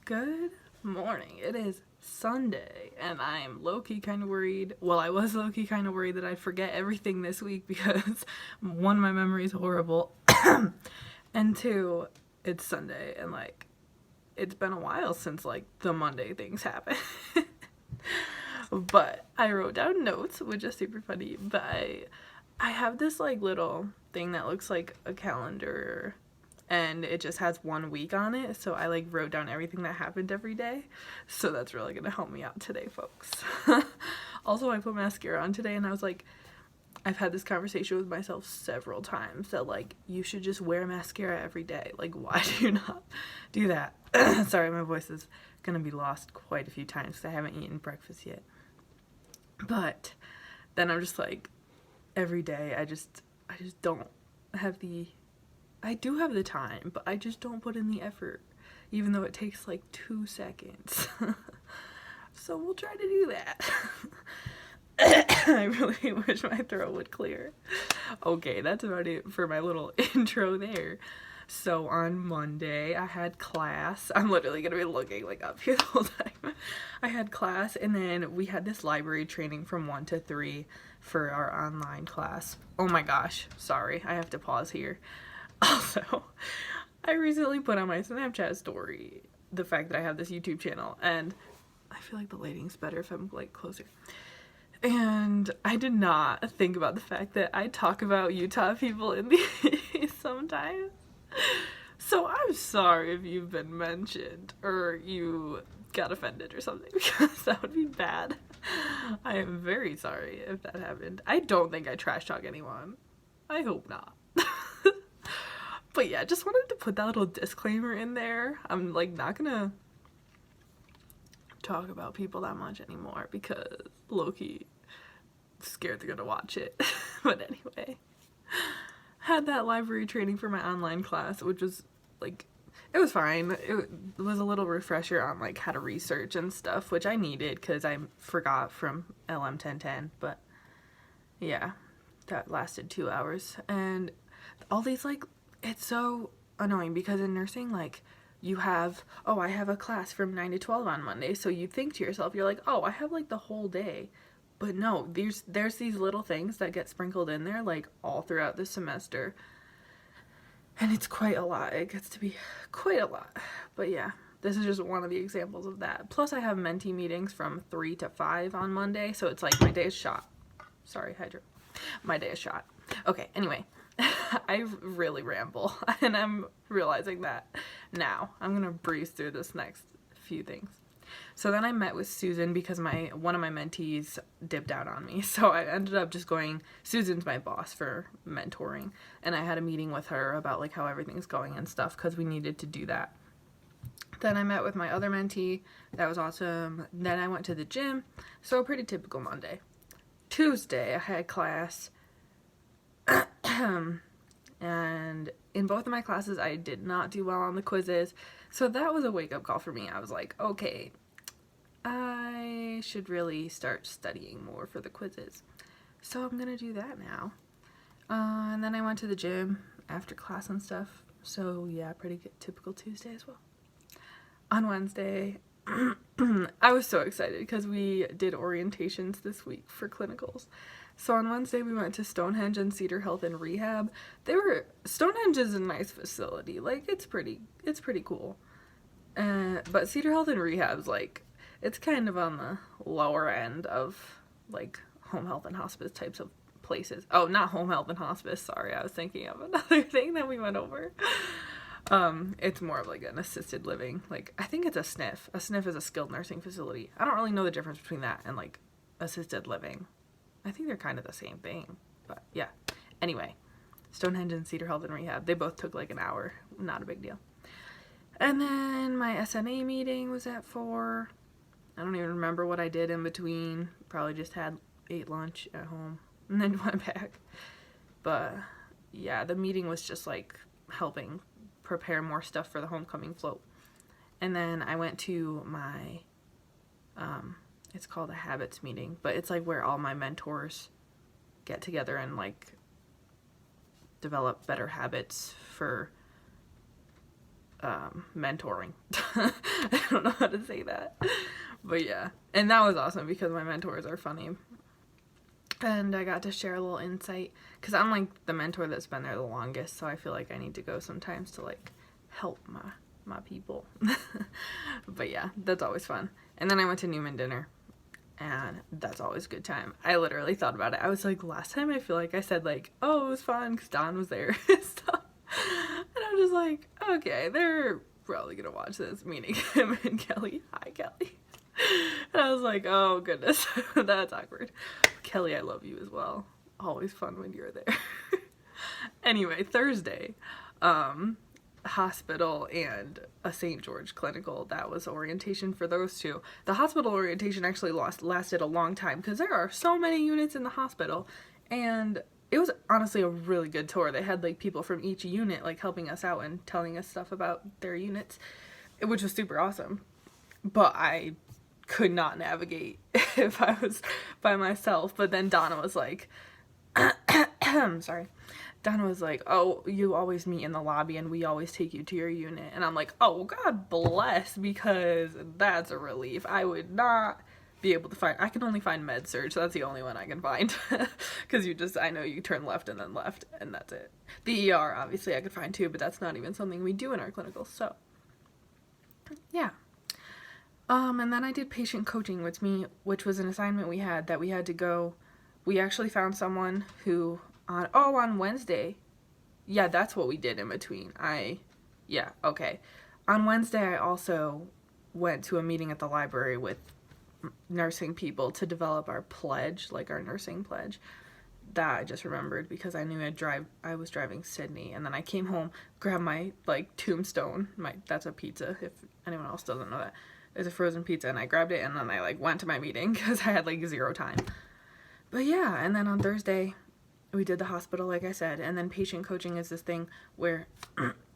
Good morning. It is Sunday, and I'm low-key kind of worried. Well, I was low-key kind of worried that I'd forget everything this week because one, my memory is horrible, and two, it's Sunday, and it's been a while since the Monday things happen. But I wrote down notes, which is super funny. But I have this little thing that looks like a calendar, and it just has 1 week on it. So I wrote down everything that happened every day. So that's really gonna help me out today, folks. Also, I put mascara on today, and I was like, I've had this conversation with myself several times that you should just wear mascara every day. Why do you not do that? Sorry, my voice is gonna be lost quite a few times because I haven't eaten breakfast yet. But then I'm just every day I just don't have I do have the time, but I just don't put in the effort, even though it takes 2 seconds. So we'll try to do that. I really wish my throat would clear. Okay, that's about it for my little intro there. So on Monday, I had class. I'm literally going to be looking up here the whole time. I had class, and then we had this library training from 1 to 3 for our online class. Oh my gosh, sorry, I have to pause here. Also, I recently put on my Snapchat story the fact that I have this YouTube channel, and I feel like the lighting's better if I'm closer. And I did not think about the fact that I talk about Utah people in these sometimes. So I'm sorry if you've been mentioned or you got offended or something, because that would be bad. I am very sorry if that happened. I don't think I trash talk anyone. I hope not. But yeah, just wanted to put that little disclaimer in there. I'm not gonna talk about people that much anymore because low-key scared they're gonna watch it. But anyway, had that library training for my online class, which was it was fine. It was a little refresher on how to research and stuff, which I needed because I forgot from LM 1010. But yeah, that lasted 2 hours, and all these it's so annoying because in nursing you have, oh, I have a class from 9 to 12 on Monday, so you think to yourself, you're oh, I have the whole day. But no, there's these little things that get sprinkled in there all throughout the semester, and it's quite a lot. It gets to be quite a lot. But yeah, this is just one of the examples of that. Plus I have mentee meetings from 3 to 5 on Monday, so it's my day is shot. Sorry, Hydro. My day is shot. Okay, anyway, I really ramble, and I'm realizing that now. I'm gonna breeze through this next few things. So then I met with Susan because one of my mentees dipped out on me. So I ended up just going, Susan's my boss for mentoring, and I had a meeting with her about how everything's going and stuff because we needed to do that. Then I met with my other mentee. That was awesome. Then I went to the gym. So a pretty typical Monday. Tuesday I had class. And in both of my classes, I did not do well on the quizzes. So that was a wake-up call for me. I was okay, I should really start studying more for the quizzes. So I'm gonna do that now. And then I went to the gym after class and stuff. So yeah, pretty good, typical Tuesday as well. On Wednesday, I was so excited because we did orientations this week for clinicals. So on Wednesday we went to Stonehenge and Cedar Health and Rehab. Stonehenge is a nice facility. It's pretty cool. But Cedar Health and Rehab is it's kind of on the lower end of home health and hospice types of places. Oh, not home health and hospice. Sorry, I was thinking of another thing that we went over. It's more of an assisted living. I think it's a SNF. A SNF is a skilled nursing facility. I don't really know the difference between that and assisted living. I think they're kind of the same thing, but yeah. Anyway, Stonehenge and Cedar Health and Rehab, they both took an hour. Not a big deal. And then my SNA meeting was at 4. I don't even remember what I did in between. Probably just ate lunch at home and then went back. But yeah, the meeting was just helping prepare more stuff for the homecoming float. And then I went to my it's called a habits meeting, but it's where all my mentors get together and develop better habits for mentoring. I don't know how to say that. But yeah. And that was awesome because my mentors are funny. And I got to share a little insight. Because I'm like the mentor that's been there the longest. So I feel like I need to go sometimes to like help my people. But yeah, that's always fun. And then I went to Newman dinner. And that's always a good time. I literally thought about it. I was like, last time I feel like I said like, oh, it was fun because Don was there and stuff. And I'm just like, okay, they're probably going to watch this, meaning him and Kelly. Hi, Kelly. And I was like, oh, goodness, that's awkward. Kelly, I love you as well. Always fun when you're there. Anyway, Thursday, hospital and a St. George clinical. That was orientation for those two. The hospital orientation actually lasted a long time because there are so many units in the hospital, and it was honestly a really good tour. They had like people from each unit like helping us out and telling us stuff about their units, which was super awesome. But I could not navigate if I was by myself. But then Donna was like, sorry. Donna was like, oh, you always meet in the lobby and we always take you to your unit. And I'm like, oh, God bless, because that's a relief. I would not be able to find, I can only find med surg. That's the only one I can find. Because I know you turn left and then left and that's it. The ER, obviously, I could find too, but that's not even something we do in our clinicals. So, yeah. And then I did patient coaching with me, which was an assignment we had to go. We actually found someone who on Wednesday. Yeah, that's what we did in between. Okay. On Wednesday, I also went to a meeting at the library with nursing people to develop our pledge, like our nursing pledge. That I just remembered because I knew I was driving Sydney, and then I came home, grabbed my like tombstone. That's a pizza, if anyone else doesn't know that. It's a frozen pizza, and I grabbed it, and then I like went to my meeting because I had like 0 time. But yeah, and then on Thursday, we did the hospital, like I said, and then patient coaching is this thing where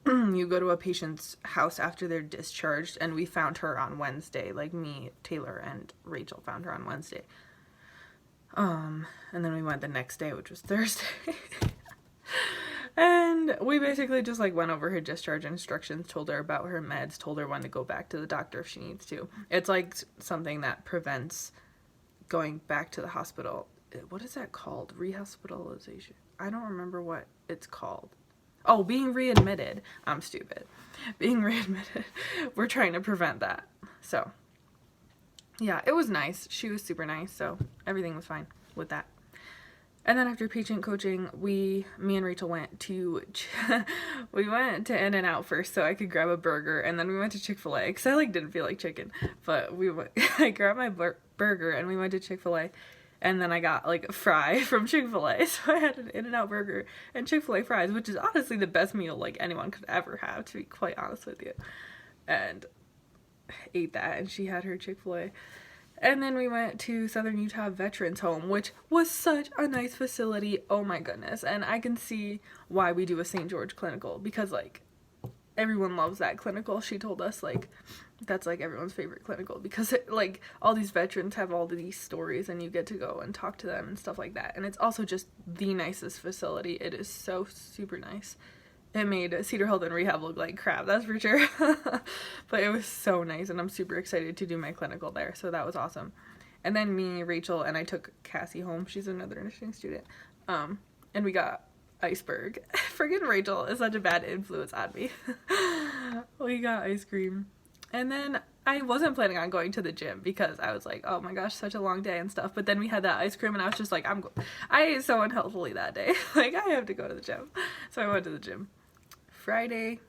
you go to a patient's house after they're discharged, and we found her on Wednesday, like me, Taylor, and Rachel found her on Wednesday. And then we went the next day, which was Thursday. And we basically just like went over her discharge instructions, told her about her meds, told her when to go back to the doctor if she needs to. It's like something that prevents going back to the hospital. What is that called? Rehospitalization. I don't remember what it's called. Oh, being readmitted. I'm stupid. Being readmitted. We're trying to prevent that. So, yeah, it was nice. She was super nice, so everything was fine with that. And then after patient coaching, me and Rachel went to In-N-Out first so I could grab a burger, and then we went to Chick-fil-A because I like didn't feel like chicken, but I grabbed my burger and we went to Chick-fil-A, and then I got like a fry from Chick-fil-A, so I had an In-N-Out burger and Chick-fil-A fries, which is honestly the best meal like anyone could ever have, to be quite honest with you, and ate that, and she had her Chick-fil-A. And then we went to Southern Utah Veterans Home, which was such a nice facility. Oh my goodness. And I can see why we do a St. George clinical, because like everyone loves that clinical. She told us like that's like everyone's favorite clinical because like all these veterans have all these stories and you get to go and talk to them and stuff like that. And it's also just the nicest facility. It is so super nice. It made Cedar Health and Rehab look like crap, that's for sure. But it was so nice, and I'm super excited to do my clinical there, so that was awesome. And then me, Rachel, and I took Cassie home. She's another nursing student. And we got iceberg. Friggin' Rachel is such a bad influence on me. We got ice cream. And then I wasn't planning on going to the gym because I was like, oh my gosh, such a long day and stuff. But then we had that ice cream, and I was just like, I ate so unhealthily that day. Like, I have to go to the gym. So I went to the gym. Friday,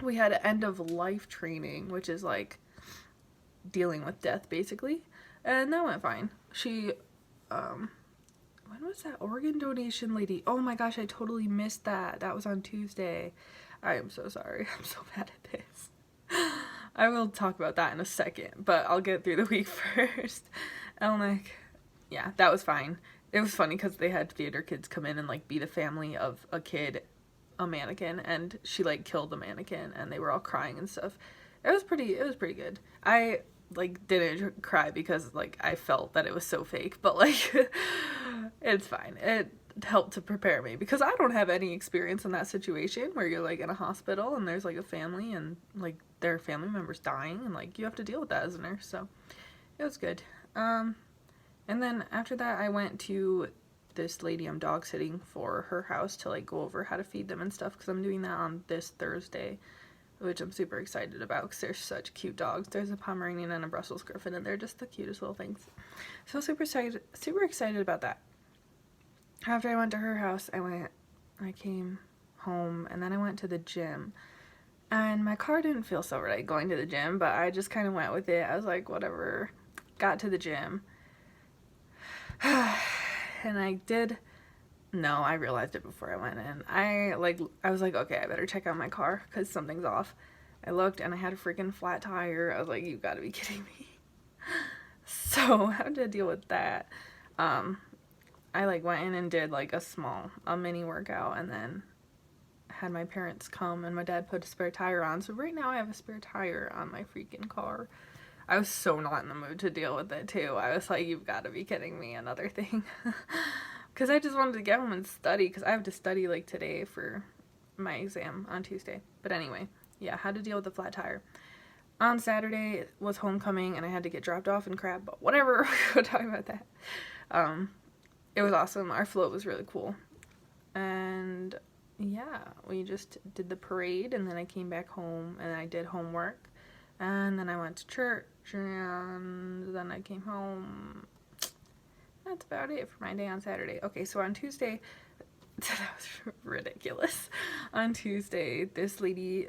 we had end of life training, which is like dealing with death basically, and that went fine. She when was that organ donation lady? Oh my gosh, I totally missed that. That was on Tuesday. I am so sorry. I'm so bad at this. I will talk about that in a second, but I'll get through the week first. And like, yeah, that was fine. It was funny because they had theater kids come in and like be the family of a kid, a mannequin, and she like killed the mannequin, and they were all crying and stuff. It was pretty good. I like didn't cry because like I felt that it was so fake, but like it's fine. helped to prepare me, because I don't have any experience in that situation where you're like in a hospital and there's like a family and like their family members dying, and like you have to deal with that as a nurse. So it was good. And then after that, I went to this lady I'm dog sitting for her house to like go over how to feed them and stuff, because I'm doing that on this Thursday, which I'm super excited about because they're such cute dogs. There's a Pomeranian and a Brussels Griffin, and they're just the cutest little things. So super excited about that. After I went to her house, I came home, and then I went to the gym. And my car didn't feel so right going to the gym, but I just kind of went with it. I was like, whatever. Got to the gym. And I realized it before I went in. I was like, okay, I better check out my car because something's off. I looked and I had a freaking flat tire. I was like, you gotta be kidding me. So I had to deal with that. I like went in and did like a mini workout, and then had my parents come and my dad put a spare tire on. So right now I have a spare tire on my freaking car. I was so not in the mood to deal with it too. I was like, you've got to be kidding me, another thing. Because I just wanted to get home and study, because I have to study like today for my exam on Tuesday. But anyway, yeah, had to deal with the flat tire. On Saturday was homecoming and I had to get dropped off in crap, but whatever, we'll talk about that. It was awesome. Our float was really cool. And yeah, we just did the parade, and then I came back home and I did homework, and then I went to church, and then I came home. That's about it for my day on Saturday. Okay, so on Tuesday, that was ridiculous. On Tuesday, this lady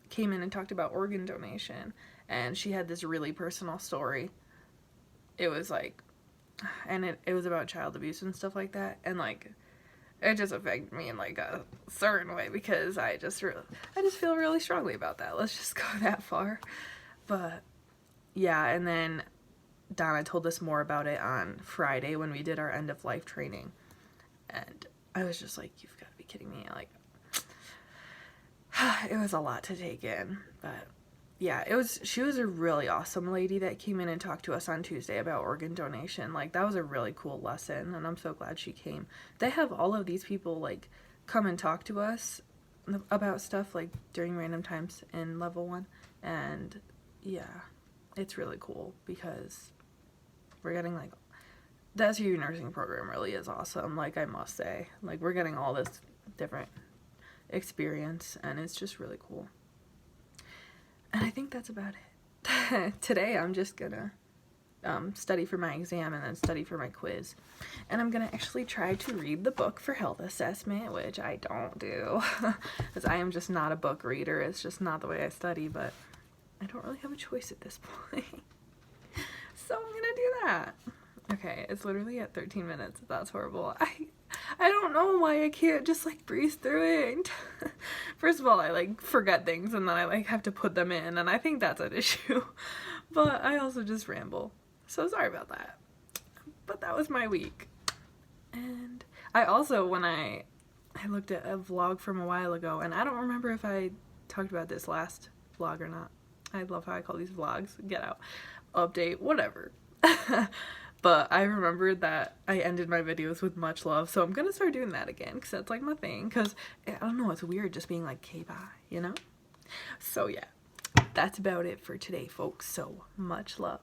came in and talked about organ donation, and she had this really personal story. It was like, and it was about child abuse and stuff like that, and like, it just affected me in like a certain way, because I just feel really strongly about that. Let's just go that far. But yeah, and then Donna told us more about it on Friday when we did our end of life training, and I was just like, you've got to be kidding me. Like, it was a lot to take in, but yeah, she was a really awesome lady that came in and talked to us on Tuesday about organ donation. Like, that was a really cool lesson, and I'm so glad she came. They have all of these people like come and talk to us about stuff like during random times in level 1, and yeah, it's really cool because we're getting like, the SU nursing program really is awesome, like, I must say. Like, we're getting all this different experience, and it's just really cool. And I think that's about it. Today I'm just gonna study for my exam and then study for my quiz. And I'm gonna actually try to read the book for health assessment, which I don't do, because I am just not a book reader. It's just not the way I study, but I don't really have a choice at this point. So I'm gonna do that. Okay, it's literally at 13 minutes. That's horrible. I don't know why I can't just like breeze through it. First of all, I like forget things, and then I like have to put them in, and I think that's an issue. But I also just ramble. So sorry about that. But that was my week. And I also, when I looked at a vlog from a while ago, and I don't remember if I talked about this last vlog or not. I love how I call these vlogs. Get out. Update. Whatever. But I remembered that I ended my videos with much love, so I'm gonna start doing that again, because that's like my thing, because I don't know, it's weird just being like, okay, bye, you know? So yeah, that's about it for today, folks, so much love.